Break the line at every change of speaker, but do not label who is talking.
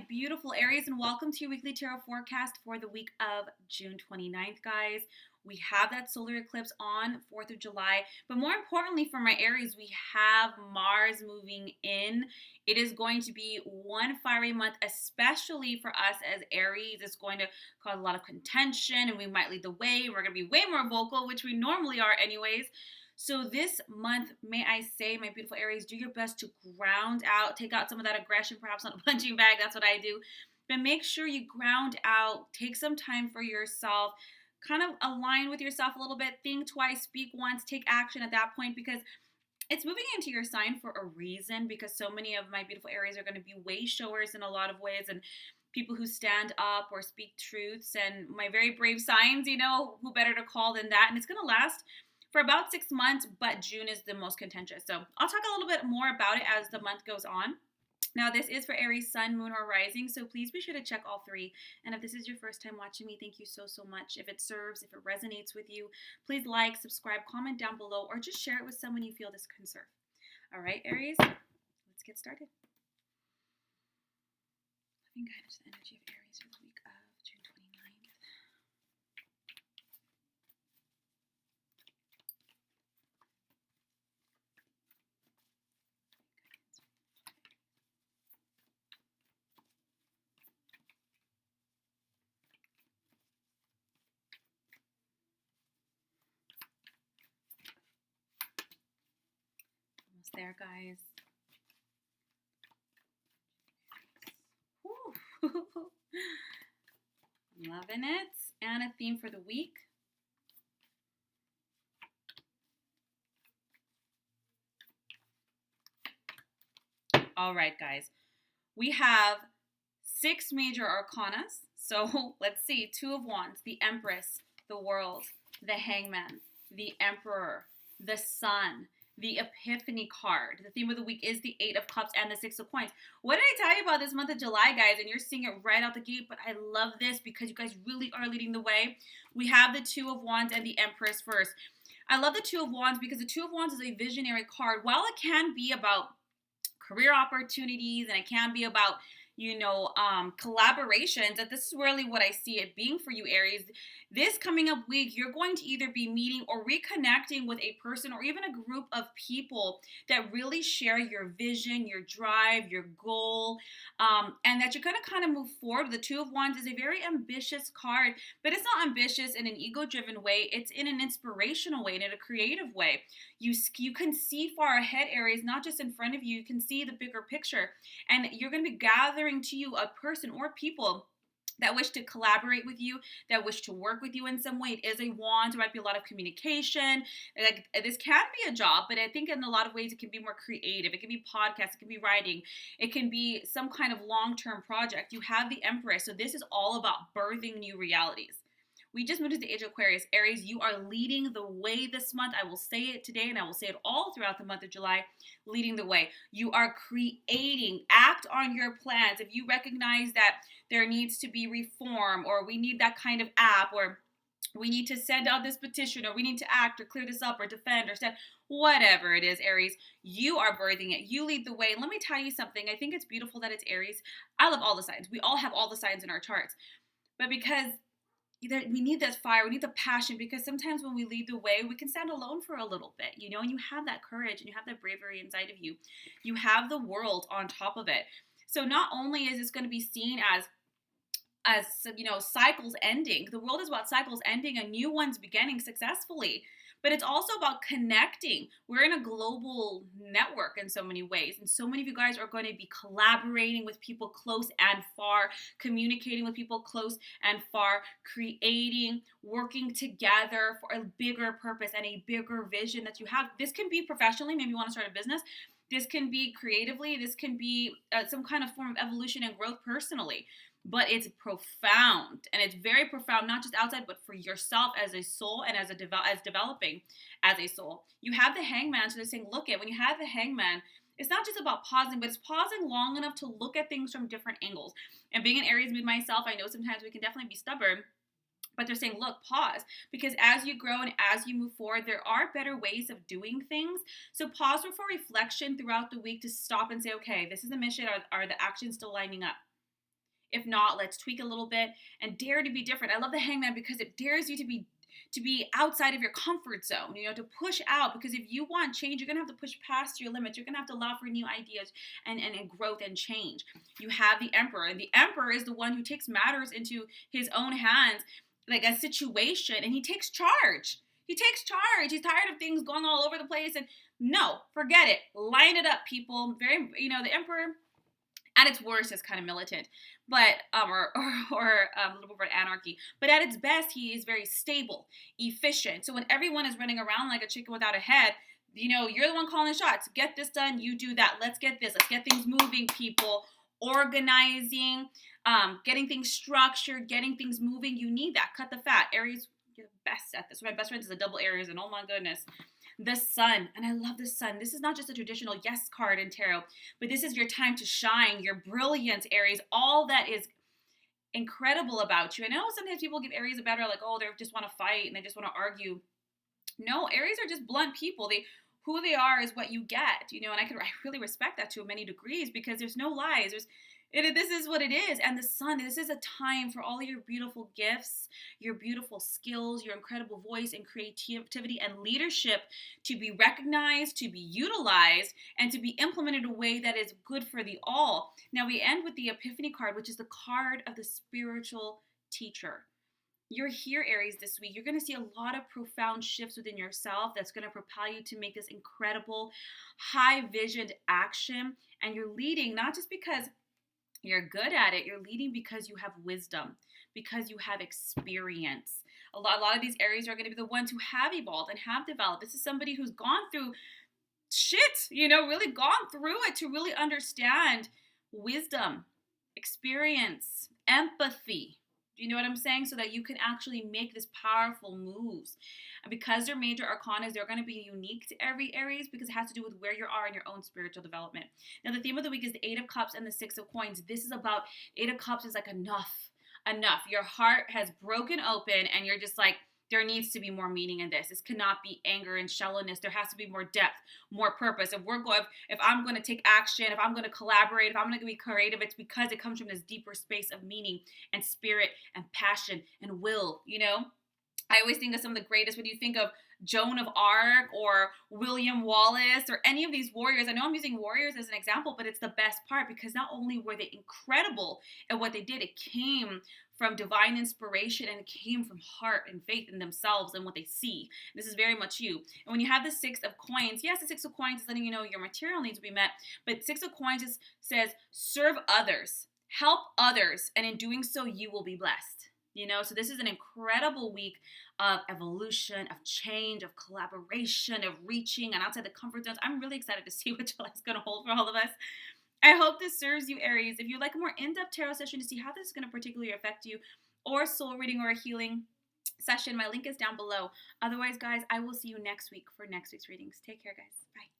beautiful Aries, and welcome to your weekly tarot forecast for the week of June 29th, guys. We have that solar eclipse on 4th of July, but more importantly for my Aries, we have Mars moving in. It is going to be one fiery month, especially for us as Aries. It's going to cause a lot of contention, and we might lead the way. We're going to be way more vocal, which we normally are anyways. So this month, may I say, my beautiful Aries, do your best to ground out, take out some of that aggression, perhaps on a punching bag. That's what I do. But make sure you ground out, take some time for yourself, kind of align with yourself a little bit, think twice, speak once, take action at that point, because it's moving into your sign for a reason, because so many of my beautiful Aries are going to be way showers in a lot of ways, and people who stand up or speak truths, and my very brave signs, who better to call than that. And it's going to last for about 6 months, but June is the most contentious. So I'll talk a little bit more about it as the month goes on. Now, this is for Aries, Sun, Moon, or Rising, so please be sure to check all three. And if this is your first time watching me, thank you so much. If it serves, if it resonates with you, please like, subscribe, comment down below, or just share it with someone you feel this can serve. All right, Aries, let's get started. Loving guidance, the energy of Aries for the week of June 29th. Almost there, guys. Loving it. And a theme for the week. All right, guys. We have 6 major arcanas. So let's see. 2 of Wands, the Empress, the World, the Hangman, the Emperor, the Sun, the Epiphany card. The theme of the week is the 8 of Cups and the 6 of Coins. What did I tell you about this month of July, guys? And you're seeing it right out the gate, but I love this because you guys really are leading the way. We have the 2 of Wands and the Empress first. I love the 2 of Wands because the 2 of Wands is a visionary card. While it can be about career opportunities and it can be about collaborations, that this is really what I see it being for you, Aries. This coming up week, you're going to either be meeting or reconnecting with a person or even a group of people that really share your vision, your drive, your goal, and that you're going to kind of move forward. The 2 of Wands is a very ambitious card, but it's not ambitious in an ego-driven way. It's in an inspirational way, in a creative way. You can see far ahead, Aries, not just in front of you. You can see the bigger picture, and you're going to be gathering to you a person or people that wish to collaborate with you, that wish to work with you in some way. It is a wand. There might be a lot of communication. Like, this can be a job, but I think in a lot of ways it can be more creative. It can be podcasts. It can be writing. It can be some kind of long-term project. You have the Empress. So this is all about birthing new realities. We just moved to the age of Aquarius. Aries, you are leading the way this month. I will say it today, and I will say it all throughout the month of July, leading the way. You are creating. Act on your plans. If you recognize that there needs to be reform, or we need that kind of app, or we need to send out this petition, or we need to act or clear this up or defend or stand, whatever it is, Aries, you are birthing it. You lead the way. And let me tell you something. I think it's beautiful that it's Aries. I love all the signs. We all have all the signs in our charts. But because we need that fire, we need the passion, because sometimes when we lead the way, we can stand alone for a little bit, and you have that courage and you have that bravery inside of you. You have the world on top of it. So not only is this going to be seen as cycles ending, the world is about cycles ending and new ones beginning successfully, but it's also about connecting. We're in a global network in so many ways, and so many of you guys are going to be collaborating with people close and far, communicating with people close and far, creating, working together for a bigger purpose and a bigger vision that you have. This can be professionally, maybe you want to start a business. This can be creatively. This can be some kind of form of evolution and growth personally. But it's profound, and it's very profound, not just outside, but for yourself as a soul and as developing as a soul. You have the Hangman, so they're saying, look at, when you have the Hangman, it's not just about pausing, but it's pausing long enough to look at things from different angles. And being an Aries moon myself, I know sometimes we can definitely be stubborn, but they're saying, look, pause, because as you grow and as you move forward, there are better ways of doing things. So pause for reflection throughout the week to stop and say, okay, this is the mission. Are the actions still lining up? If not, let's tweak a little bit and dare to be different. I love the Hangman because it dares you to be outside of your comfort zone, to push out, because if you want change, you're going to have to push past your limits. You're going to have to allow for new ideas and growth and change. You have the Emperor, and the Emperor is the one who takes matters into his own hands, like a situation, and he takes charge. He's tired of things going all over the place, and no, forget it. Line it up, people. Very, the Emperor at its worst is kind of militant, but or a little bit of anarchy. But at its best, he is very stable, efficient. So when everyone is running around like a chicken without a head, you're the one calling the shots. Get this done, you do that. Let's get this. Let's get things moving, people. Organizing, getting things structured, getting things moving. You need that. Cut the fat. Aries, you're the best at this. My best friend is a double Aries, and oh my goodness. The Sun, and I love the Sun. This is not just a traditional yes card in tarot, but this is your time to shine, your brilliance, Aries, all that is incredible about you. I know sometimes people give Aries a bad rap, like, oh, they just want to fight and they just want to argue. No, Aries are just blunt people. Who they are is what you get, and I really respect that to many degrees, because there's no lies. This is what it is. And the Sun, this is a time for all your beautiful gifts, your beautiful skills, your incredible voice and creativity and leadership to be recognized, to be utilized, and to be implemented in a way that is good for the all. Now we end with the Epiphany card, which is the card of the spiritual teacher. You're here, Aries, this week. You're going to see a lot of profound shifts within yourself that's going to propel you to make this incredible, high-visioned action. And you're leading not just because you're good at it. You're leading because you have wisdom, because you have experience. A lot of these Aries are going to be the ones who have evolved and have developed. This is somebody who's gone through shit, really gone through it to really understand wisdom, experience, empathy. Do you know what I'm saying? So that you can actually make this powerful moves. And because they're major arcanas, they're going to be unique to every Aries, because it has to do with where you are in your own spiritual development. Now, the theme of the week is the 8 of Cups and the 6 of Coins. This is about 8 of Cups is like enough. Your heart has broken open and you're just like, there needs to be more meaning in this. This cannot be anger and shallowness. There has to be more depth, more purpose. If I'm going to take action, if I'm going to collaborate, if I'm going to be creative, it's because it comes from this deeper space of meaning and spirit and passion and will, I always think of some of the greatest, when you think of Joan of Arc or William Wallace or any of these warriors. I know I'm using warriors as an example, but it's the best part, because not only were they incredible at what they did, it came from divine inspiration and it came from heart and faith in themselves and what they see. This is very much you. And when you have the 6 of Coins, yes, the 6 of Coins is letting you know your material needs to be met, but 6 of Coins says serve others, help others, and in doing so, you will be blessed. So this is an incredible week of evolution, of change, of collaboration, of reaching and outside the comfort zones. I'm really excited to see what July is going to hold for all of us. I hope this serves you, Aries. If you'd like a more in-depth tarot session to see how this is going to particularly affect you, or a soul reading or a healing session, my link is down below. Otherwise, guys, I will see you next week for next week's readings. Take care, guys. Bye.